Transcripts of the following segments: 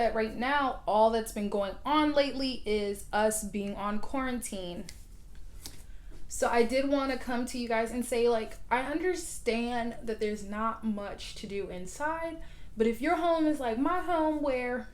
But right now, all that's been going on lately is us being on quarantine. So I did want to come to you guys and say, like, I understand that there's not much to do inside, but if your home is like my home where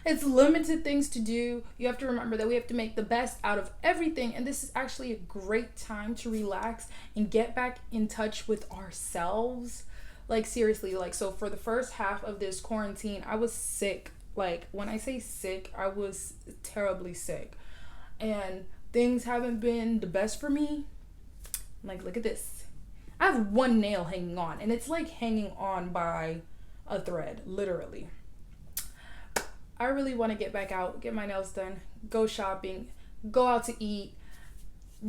it's limited things to do, you have to remember that we have to make the best out of everything. And this is actually a great time to relax and get back in touch with ourselves. Like, seriously, like, so for the first half of this quarantine, I was sick. Like, when I say sick, I was terribly sick. And things haven't been the best for me. Like, look at this. I have one nail hanging on, and it's like hanging on by a thread, literally. I really want to get back out, get my nails done, go shopping, go out to eat,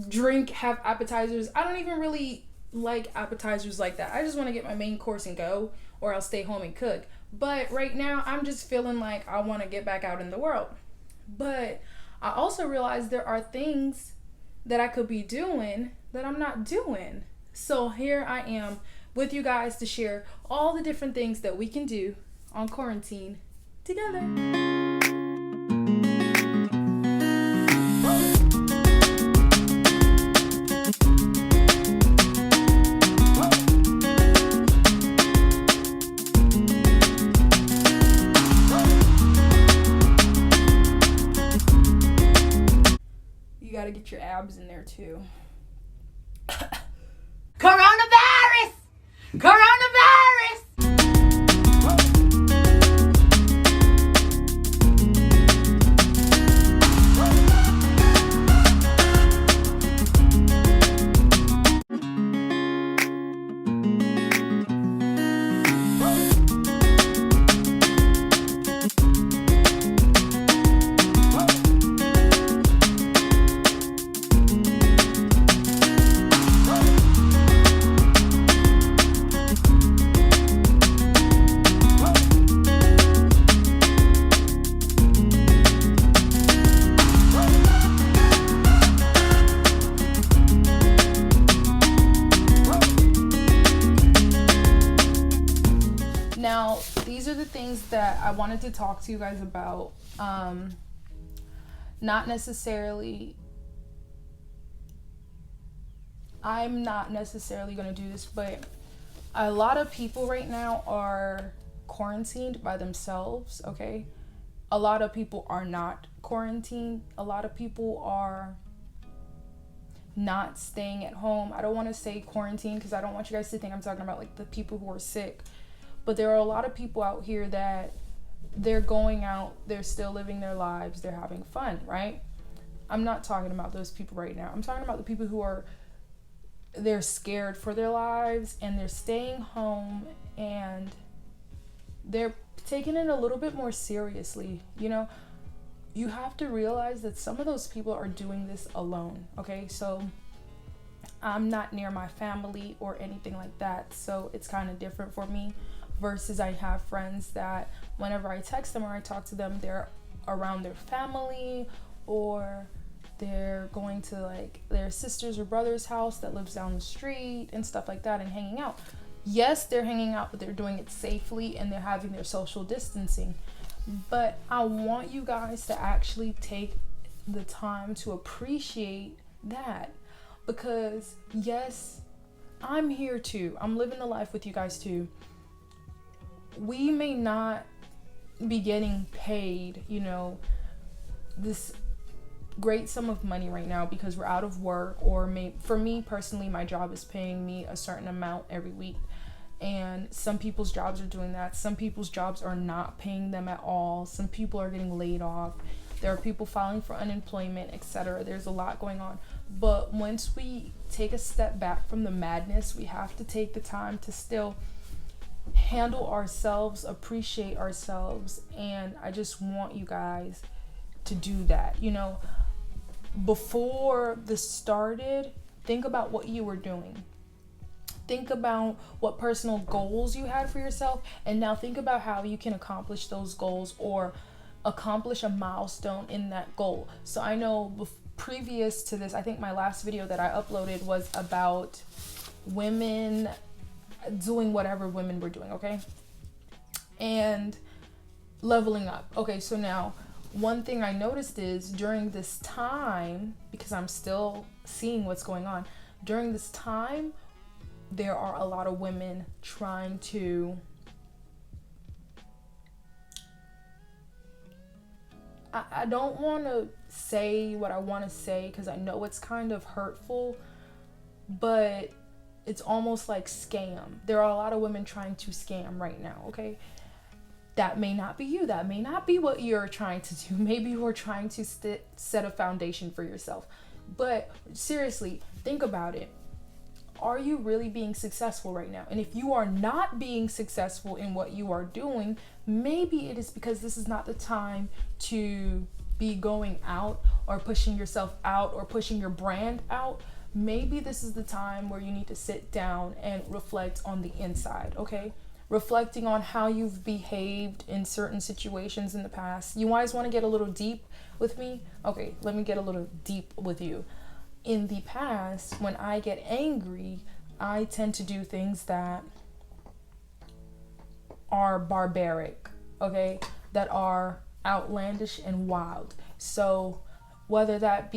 drink, have appetizers. I don't even really like appetizers like that. I just want to get my main course and go, or I'll stay home and cook. But right now, I'm just feeling like I want to get back out in the world. But I also realize there are things that I could be doing that I'm not doing. So here I am with you guys to share all the different things that we can do on quarantine together. You gotta get your abs in there too. Coronavirus! Coronavirus! Now, these are the things that I wanted to talk to you guys about. Not necessarily, I'm not necessarily going to do this, but a lot of people right now are quarantined by themselves, okay? A lot of people are not quarantined. A lot of people are not staying at home. I don't want to say quarantine because I don't want you guys to think I'm talking about like the people who are sick. But there are a lot of people out here that they're going out, they're still living their lives, they're having fun, right? I'm not talking about those people right now. I'm talking about the people who are, they're scared for their lives and they're staying home and they're taking it a little bit more seriously. You know, you have to realize that some of those people are doing this alone, okay? So I'm not near my family or anything like that, so it's kind of different for me. Versus I have friends that whenever I text them or I talk to them, they're around their family or they're going to like their sister's or brother's house that lives down the street and stuff like that and hanging out. Yes, they're hanging out, but they're doing it safely and they're having their social distancing. But I want you guys to actually take the time to appreciate that, because yes, I'm here too. I'm living the life with you guys too. We may not be getting paid, you know, this great sum of money right now because we're out of work, or for me personally, my job is paying me a certain amount every week. And some people's jobs are doing that. Some people's jobs are not paying them at all. Some people are getting laid off. There are people filing for unemployment, etc. There's a lot going on. But once we take a step back from the madness, we have to take the time to still handle ourselves, appreciate ourselves. And I just want you guys to do that. You know, before this started, think about what you were doing. Think about what personal goals you had for yourself, and now think about how you can accomplish those goals or accomplish a milestone in that goal. So I know previous to this, I think my last video that I uploaded was about women doing whatever women were doing, okay? and leveling up. Okay, so now one thing I noticed is during this time, because I'm still seeing what's going on, during this time, there are a lot of women trying to I don't want to say what I want to say because I know it's kind of hurtful, but it's almost like scam. There are a lot of women trying to scam right now, okay? That may not be you. That may not be what you're trying to do. Maybe you're trying to set a foundation for yourself. But seriously, think about it. Are you really being successful right now? And if you are not being successful in what you are doing, maybe it is because this is not the time to be going out or pushing yourself out or pushing your brand out. Maybe this is the time where you need to sit down and reflect on the inside, okay? Reflecting on how you've behaved in certain situations in the past. You guys want to get a little deep with me? Okay, let me get a little deep with you. In the past, when I get angry, I tend to do things that are barbaric, okay? That are outlandish and wild. So whether that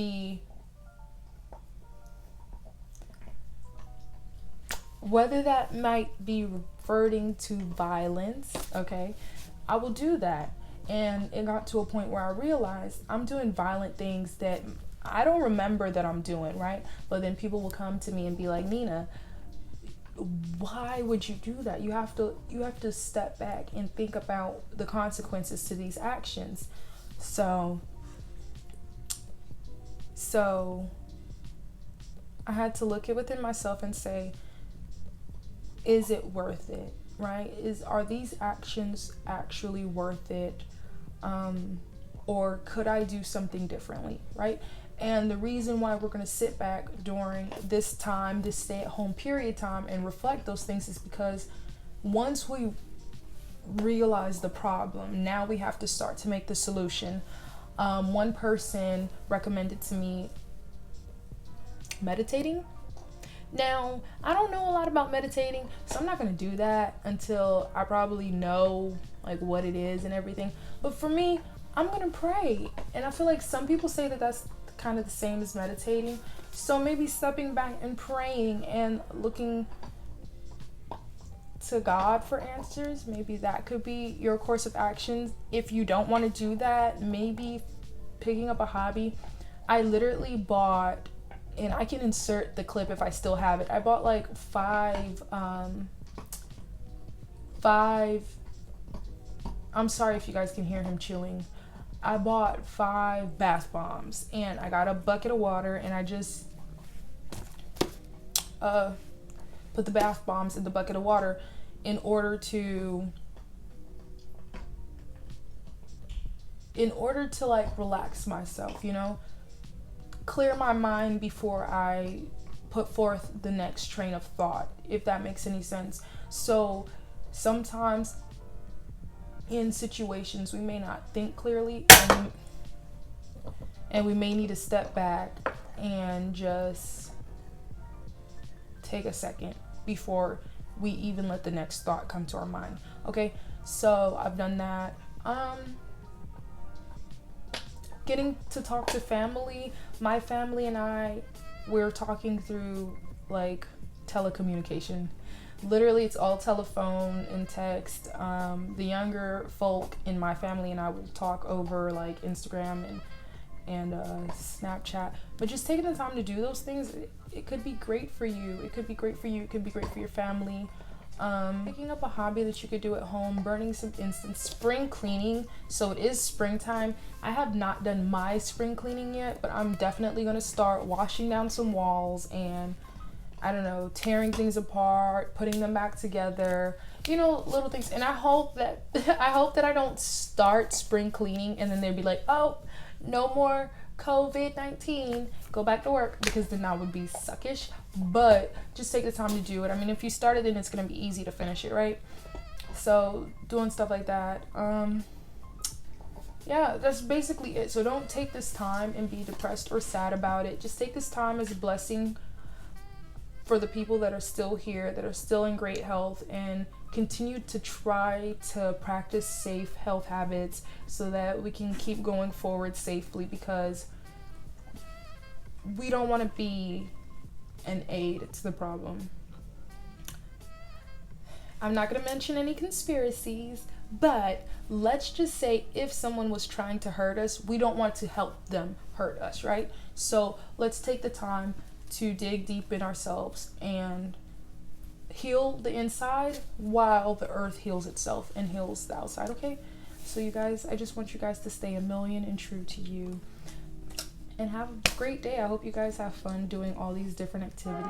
might be reverting to violence, okay, I will do that. And it got to a point where I realized I'm doing violent things that I don't remember that I'm doing, right? But then people will come to me and be like, Nina, why would you do that? You have to step back and think about the consequences to these actions. So I had to look it within myself and say, is it worth it, right? Are these actions actually worth it? Or could I do something differently, right? And the reason why we're going to sit back during this time, this stay-at-home period time, and reflect those things is because once we realize the problem, now we have to start to make the solution. One person recommended to me meditating. Now, I don't know a lot about meditating, so I'm not going to do that until I probably know like what it is and everything. But for me, I'm going to pray. And I feel like some people say that that's kind of the same as meditating. So maybe stepping back and praying and looking to God for answers, maybe that could be your course of action. If you don't want to do that, maybe picking up a hobby. I literally bought, and I can insert the clip if I still have it, I bought like five I'm sorry if you guys can hear him chewing. I bought 5 bath bombs, and I got a bucket of water, and I just put the bath bombs in the bucket of water in order to like relax myself, you know, clear my mind before I put forth the next train of thought, if that makes any sense. So sometimes in situations we may not think clearly, and we may need to step back and just take a second before we even let the next thought come to our mind. Okay, so I've done that. Getting to talk to family. My family and we're talking through like telecommunication. Literally, it's all telephone and text. The younger folk in my family and I will talk over like Instagram and Snapchat. But just taking the time to do those things, it could be great for you. It could be great for you. It could be great for your family. Picking up a hobby that you could do at home, burning some incense, spring cleaning. So it is springtime. I have not done my spring cleaning yet, but I'm definitely going to start washing down some walls and, I don't know, tearing things apart, putting them back together, you know, little things. And I hope that I don't start spring cleaning and then they'd be like, oh, no more COVID-19, go back to work, because then that would be suckish. But just take the time to do it. I mean, if you start it, then it's gonna be easy to finish it, right? So doing stuff like that. Yeah, that's basically it. So don't take this time and be depressed or sad about it. Just take this time as a blessing for the people that are still here, that are still in great health, and continue to try to practice safe health habits so that we can keep going forward safely, because we don't want to be an aid to the problem. I'm not going to mention any conspiracies, but let's just say if someone was trying to hurt us, we don't want to help them hurt us, right? So let's take the time to dig deep in ourselves and heal the inside while the earth heals itself and heals the outside, okay? So you guys, I just want you guys to stay a million and true to you. And have a great day. I hope you guys have fun doing all these different activities.